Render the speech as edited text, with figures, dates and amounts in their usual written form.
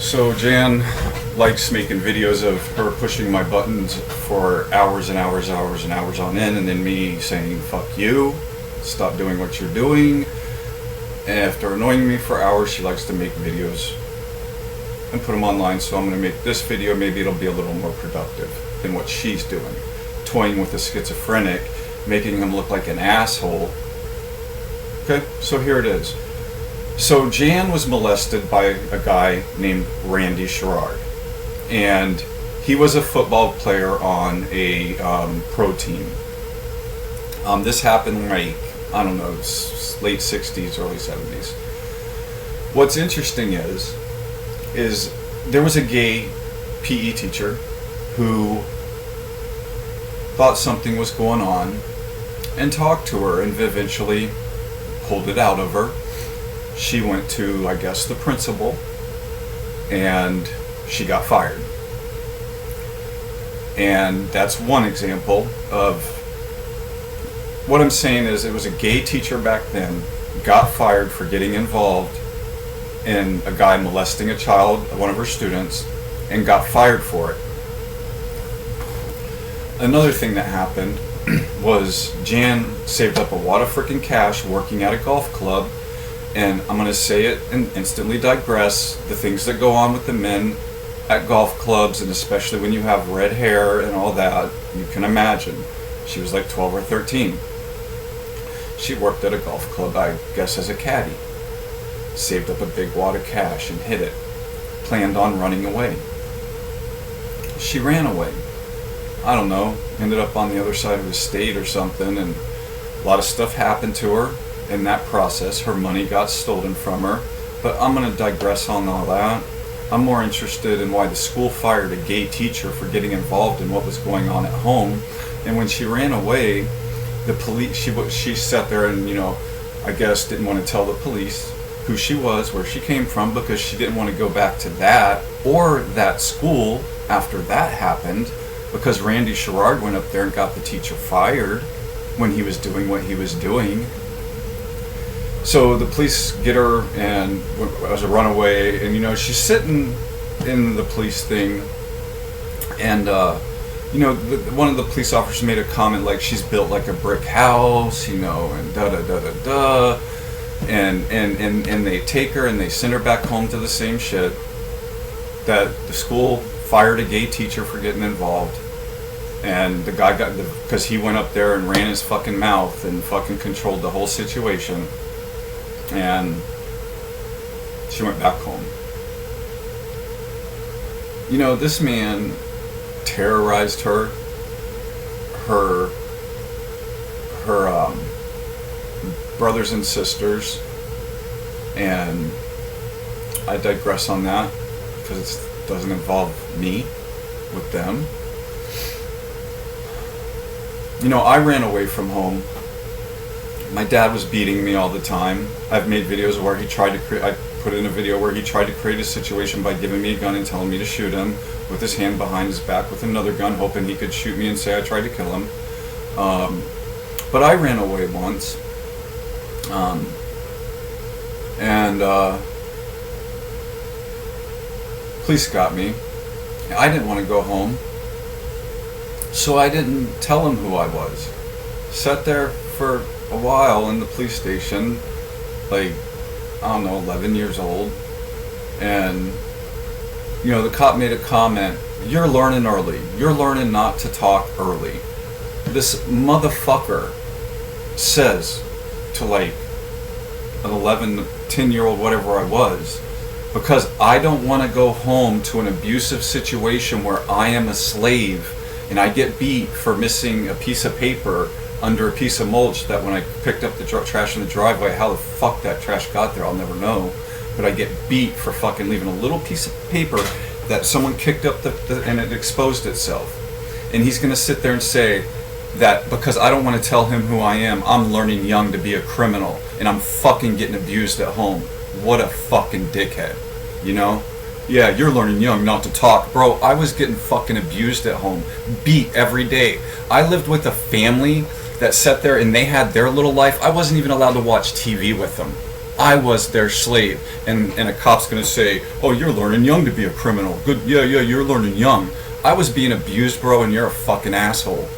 So Jan likes making videos of her pushing my buttons for hours and hours, hours and hours on end, and then me saying, fuck you, stop doing what you're doing. And after annoying me for hours, she likes to make videos and put them online. So I'm going to make this video, maybe it'll be a little more productive than what she's doing. Toying with a schizophrenic, making him look like an asshole. Okay, so here it is. So Jan was molested by a guy named Randy Sherrard, and he was a football player on a pro team. This happened like, I don't know, late 60s, early 70s. What's interesting is there was a gay PE teacher who thought something was going on and talked to her and eventually pulled it out of her. She went to, I guess, the principal, and she got fired. And that's one example of what I'm saying is it was a gay teacher back then, got fired for getting involved in a guy molesting a child, one of her students, and got fired for it. Another thing that happened was Jan saved up a lot of freaking cash working at a golf club. And I'm going to say it and instantly digress. The things that go on with the men at golf clubs, and especially when you have red hair and all that, you can imagine. She was like 12 or 13. She worked at a golf club, I guess, as a caddy. Saved up a big wad of cash and hid it. Planned on running away. She ran away. I don't know, ended up on the other side of the state or something, and a lot of stuff happened to her. In that process, her money got stolen from her, but I'm going to digress on all that. I'm more interested in why the school fired a gay teacher for getting involved in what was going on at home. And when she ran away, the police, she sat there and, I guess didn't want to tell the police who she was, where she came from, because she didn't want to go back to that or that school after that happened, because Randy Sherrard went up there and got the teacher fired when he was doing what he was doing. So the police get her, and as a runaway, and she's sitting in the police thing, and one of the police officers made a comment like she's built like a brick house, and da da da da da, and they take her and they send her back home to the same shit that the school fired a gay teacher for getting involved, and the guy got because he went up there and ran his fucking mouth and fucking controlled the whole situation. And she went back home. This man terrorized her brothers and sisters, and I digress on that because it doesn't involve me with them. I ran away from home. My dad was beating me all the time. I've made videos where I put in a video where he tried to create a situation by giving me a gun and telling me to shoot him with his hand behind his back with another gun, hoping he could shoot me and say I tried to kill him. But I ran away once. Police got me. I didn't want to go home, so I didn't tell him who I was. Sat there for a while in the police station, like, I don't know, 11 years old, and the cop made a comment, "You're learning early. You're learning not to talk early." This motherfucker says to like an 11, 10-year-old, whatever I was, because I don't want to go home to an abusive situation where I am a slave and I get beat for missing a piece of paper under a piece of mulch that when I picked up the trash in the driveway, how the fuck that trash got there, I'll never know. But I get beat for fucking leaving a little piece of paper that someone kicked up and it exposed itself. And he's going to sit there and say that because I don't want to tell him who I am, I'm learning young to be a criminal and I'm fucking getting abused at home. What a fucking dickhead, Yeah, you're learning young not to talk. Bro, I was getting fucking abused at home, beat every day. I lived with a family that sat there and they had their little life. I wasn't even allowed to watch TV with them. I was their slave. And a cop's gonna say, oh, you're learning young to be a criminal. Good, yeah, you're learning young. I was being abused, bro, and you're a fucking asshole.